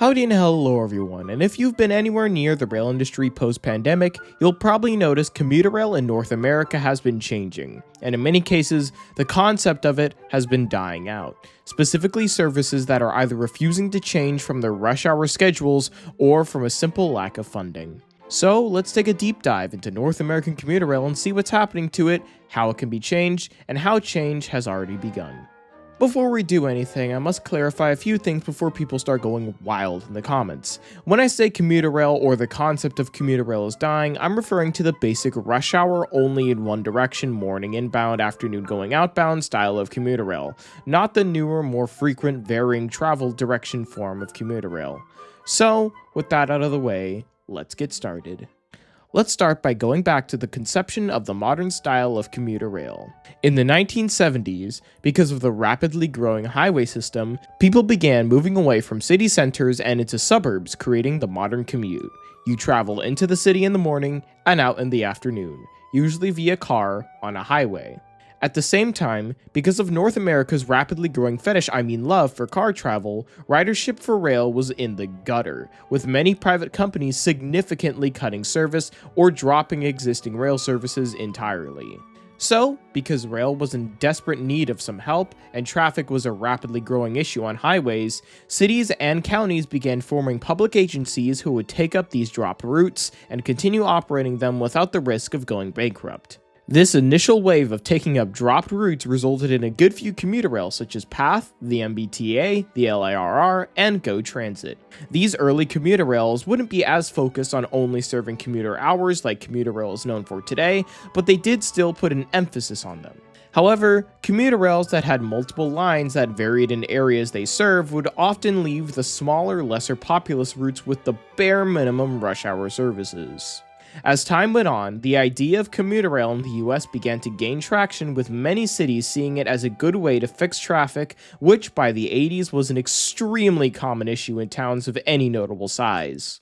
Howdy and hello everyone, and if you've been anywhere near the rail industry post-pandemic, you'll probably notice commuter rail in North America has been changing, and in many cases, the concept of it has been dying out, specifically services that are either refusing to change from their rush hour schedules or from a simple lack of funding. So let's take a deep dive into North American commuter rail and see what's happening to it, how it can be changed, and how change has already begun. Before we do anything, I must clarify a few things before people start going wild in the comments. When I say commuter rail or the concept of commuter rail is dying, I'm referring to the basic rush hour only in one direction morning inbound, afternoon going outbound style of commuter rail, not the newer, more frequent varying travel direction form of commuter rail. So, with that out of the way, let's get started. Let's start by going back to the conception of the modern style of commuter rail. In the 1970s, because of the rapidly growing highway system, people began moving away from city centers and into suburbs, creating the modern commute. You travel into the city in the morning and out in the afternoon, usually via car on a highway. At the same time, because of North America's rapidly growing love for car travel, ridership for rail was in the gutter, with many private companies significantly cutting service or dropping existing rail services entirely. So, because rail was in desperate need of some help and traffic was a rapidly growing issue on highways, cities and counties began forming public agencies who would take up these dropped routes and continue operating them without the risk of going bankrupt. This initial wave of taking up dropped routes resulted in a good few commuter rails such as PATH, the MBTA, the LIRR, and GO Transit. These early commuter rails wouldn't be as focused on only serving commuter hours like commuter rail is known for today, but they did still put an emphasis on them. However, commuter rails that had multiple lines that varied in areas they served would often leave the smaller, lesser populous routes with the bare minimum rush hour services. As time went on, the idea of commuter rail in the US began to gain traction, with many cities seeing it as a good way to fix traffic, which by the 80s was an extremely common issue in towns of any notable size.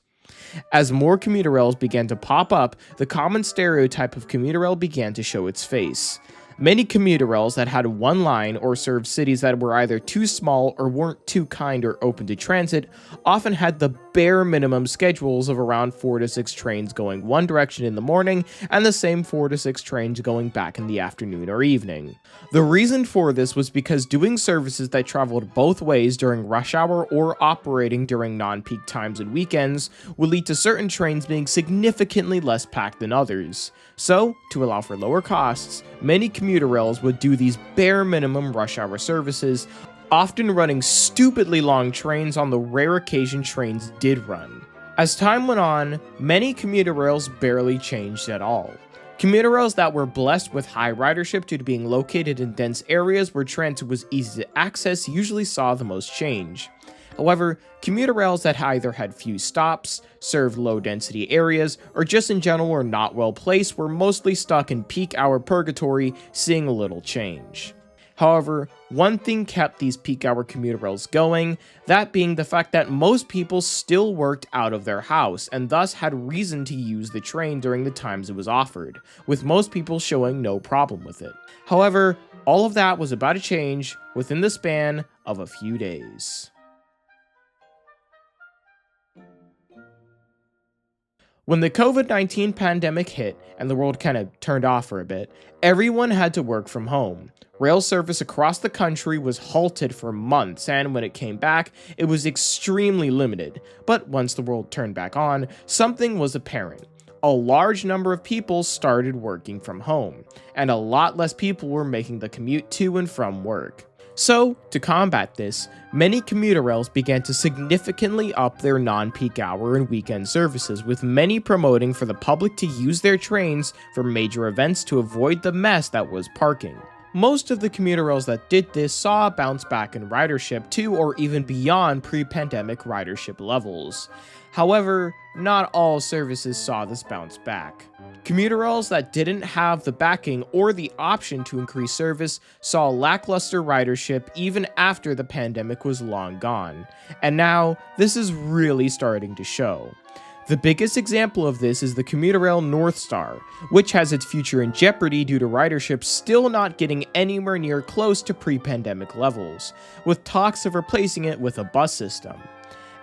As more commuter rails began to pop up, the common stereotype of commuter rail began to show its face. Many commuter rails that had one line or served cities that were either too small or weren't too kind or open to transit often had the bare minimum schedules of around 4 to 6 trains going one direction in the morning and the same 4 to 6 trains going back in the afternoon or evening. The reason for this was because doing services that traveled both ways during rush hour or operating during non-peak times and weekends would lead to certain trains being significantly less packed than others. So, to allow for lower costs, many commuter rails would do these bare minimum rush hour services, often running stupidly long trains on the rare occasion trains did run. As time went on, many commuter rails barely changed at all. Commuter rails that were blessed with high ridership due to being located in dense areas where transit was easy to access usually saw the most change. However, commuter rails that either had few stops, served low-density areas, or just in general were not well placed were mostly stuck in peak hour purgatory, seeing little change. However, one thing kept these peak hour commuter rails going, that being the fact that most people still worked out of their house and thus had reason to use the train during the times it was offered, with most people showing no problem with it. However, all of that was about to change within the span of a few days. When the COVID-19 pandemic hit and the world kind of turned off for a bit, everyone had to work from home. Rail service across the country was halted for months, and when it came back, it was extremely limited. But once the world turned back on, something was apparent. A large number of people started working from home, and a lot less people were making the commute to and from work. So, to combat this, many commuter rails began to significantly up their non-peak hour and weekend services, with many promoting for the public to use their trains for major events to avoid the mess that was parking. Most of the commuter rails that did this saw a bounce back in ridership to or even beyond pre-pandemic ridership levels. However, not all services saw this bounce back. Commuter rails that didn't have the backing or the option to increase service saw lackluster ridership even after the pandemic was long gone. And now, this is really starting to show. The biggest example of this is the commuter rail North Star, which has its future in jeopardy due to ridership still not getting anywhere near close to pre-pandemic levels, with talks of replacing it with a bus system.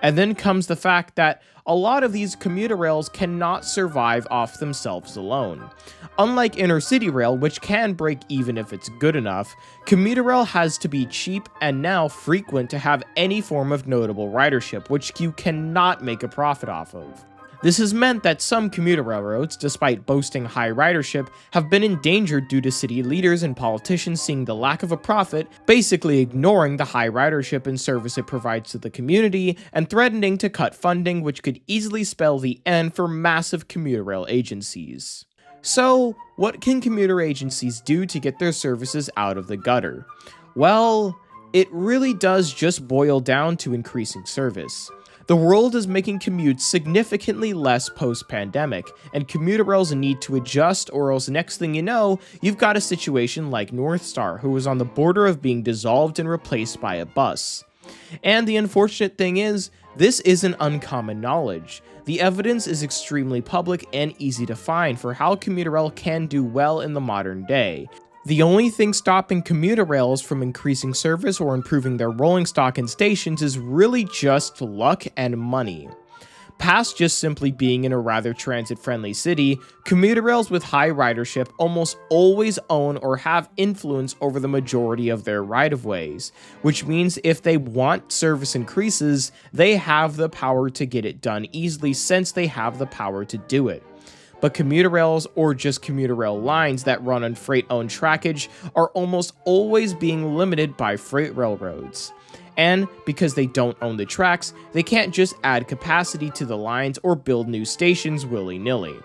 And then comes the fact that a lot of these commuter rails cannot survive off themselves alone. Unlike intercity rail, which can break even if it's good enough, commuter rail has to be cheap and now frequent to have any form of notable ridership, which you cannot make a profit off of. This has meant that some commuter railroads, despite boasting high ridership, have been endangered due to city leaders and politicians seeing the lack of a profit, basically ignoring the high ridership and service it provides to the community, and threatening to cut funding, which could easily spell the end for massive commuter rail agencies. So, what can commuter agencies do to get their services out of the gutter? Well, it really does just boil down to increasing service. The world is making commutes significantly less post-pandemic, and commuter rails need to adjust, or else next thing you know, you've got a situation like North Star, who was on the border of being dissolved and replaced by a bus. And the unfortunate thing is, this isn't uncommon knowledge. The evidence is extremely public and easy to find for how commuter rail can do well in the modern day. The only thing stopping commuter rails from increasing service or improving their rolling stock and stations is really just luck and money. Past just simply being in a rather transit-friendly city, commuter rails with high ridership almost always own or have influence over the majority of their right-of-ways, which means if they want service increases, they have the power to get it done easily since they have the power to do it. But commuter rails, or just commuter rail lines that run on freight-owned trackage, are almost always being limited by freight railroads. And because they don't own the tracks, they can't just add capacity to the lines or build new stations willy-nilly.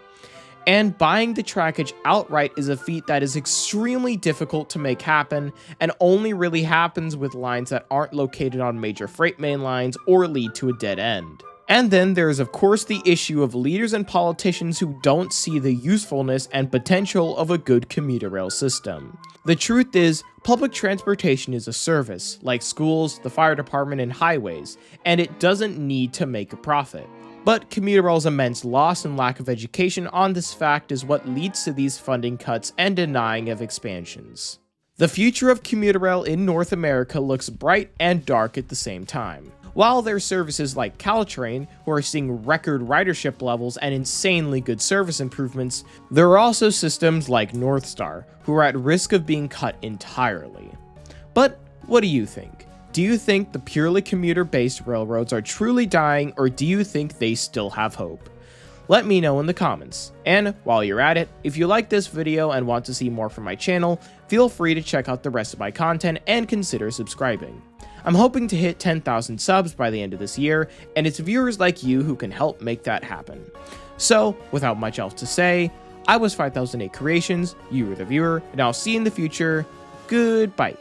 And buying the trackage outright is a feat that is extremely difficult to make happen, and only really happens with lines that aren't located on major freight main lines or lead to a dead end. And then there is of course the issue of leaders and politicians who don't see the usefulness and potential of a good commuter rail system. The truth is, public transportation is a service, like schools, the fire department, and highways, and it doesn't need to make a profit. But commuter rail's immense loss and lack of education on this fact is what leads to these funding cuts and denying of expansions. The future of commuter rail in North America looks bright and dark at the same time. While there are services like Caltrain, who are seeing record ridership levels and insanely good service improvements, there are also systems like North Star, who are at risk of being cut entirely. But what do you think? Do you think the purely commuter-based railroads are truly dying, or do you think they still have hope? Let me know in the comments. And while you're at it, if you like this video and want to see more from my channel, feel free to check out the rest of my content and consider subscribing. I'm hoping to hit 10,000 subs by the end of this year, and it's viewers like you who can help make that happen. So, without much else to say, I was 5008 Creations, you were the viewer, and I'll see you in the future. Goodbye.